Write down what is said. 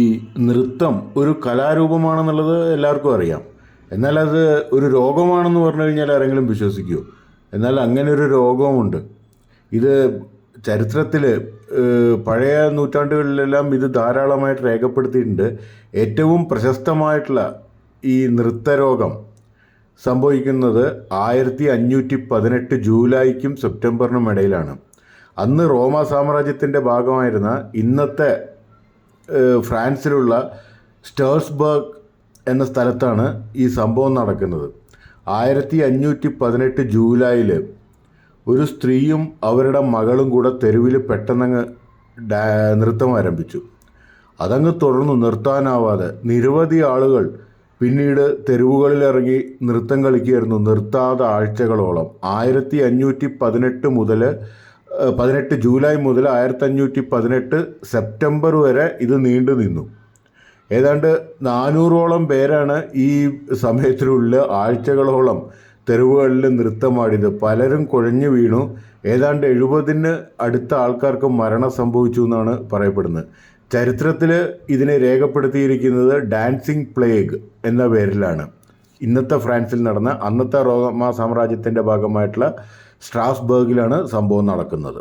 ഈ നൃത്തം ഒരു കലാരൂപമാണെന്നുള്ളത് എല്ലാവർക്കും അറിയാം. എന്നാൽ അത് ഒരു രോഗമാണെന്ന് പറഞ്ഞു കഴിഞ്ഞാൽ ആരെങ്കിലും വിശ്വസിക്കുമോ? എന്നാൽ അങ്ങനെ ഒരു രോഗമുണ്ട്. ഇത് ചരിത്രത്തിൽ പഴയ നൂറ്റാണ്ടുകളിലെല്ലാം ഇത് ധാരാളമായിട്ട് രേഖപ്പെടുത്തിയിട്ടുണ്ട്. ഏറ്റവും പ്രശസ്തമായിട്ടുള്ള ഈ നൃത്തരോഗം സംഭവിക്കുന്നത് 1518 ജൂലൈക്കും സെപ്റ്റംബറിനും ഇടയിലാണ്. അന്ന് റോമ സാമ്രാജ്യത്തിൻ്റെ ഭാഗമായിരുന്ന ഇന്നത്തെ ഫ്രാൻസിലുള്ള സ്റ്റേഴ്സ്ബർഗ് എന്ന സ്ഥലത്താണ് ഈ സംഭവം നടക്കുന്നത്. 1518 ജൂലൈയിൽ ഒരു സ്ത്രീയും അവരുടെ മകളും കൂടെ തെരുവിൽ പെട്ടെന്നങ്ങ് നൃത്തം ആരംഭിച്ചു. അതങ്ങ് തുടർന്നു നിർത്താനാവാതെ നിരവധി ആളുകൾ പിന്നീട് തെരുവുകളിലിറങ്ങി നൃത്തം കളിക്കുകയായിരുന്നു, നിർത്താതെ ആഴ്ചകളോളം. 1518 ജൂലൈ മുതൽ 1518 സെപ്റ്റംബർ വരെ ഇത് നീണ്ടു നിന്നു. ഏതാണ്ട് 400ഓളം പേരാണ് ഈ സമയത്തിനുള്ളിൽ ആഴ്ചകളോളം തെരുവുകളിൽ നൃത്തമാടിയത്. പലരും കുഴഞ്ഞു വീണു. ഏതാണ്ട് 70 അടുത്ത ആൾക്കാർക്ക് മരണം സംഭവിച്ചു എന്നാണ് പറയപ്പെടുന്നത്. ചരിത്രത്തിൽ ഇതിനെ രേഖപ്പെടുത്തിയിരിക്കുന്നത് ഡാൻസിങ് പ്ലേഗ് എന്ന പേരിലാണ്. ഇന്നത്തെ ഫ്രാൻസിൽ നടന്ന അന്നത്തെ റോമ സാമ്രാജ്യത്തിൻ്റെ ഭാഗമായിട്ടുള്ള സ്ട്രാസ്ബർഗിലാണ് സംഭവം നടക്കുന്നത്.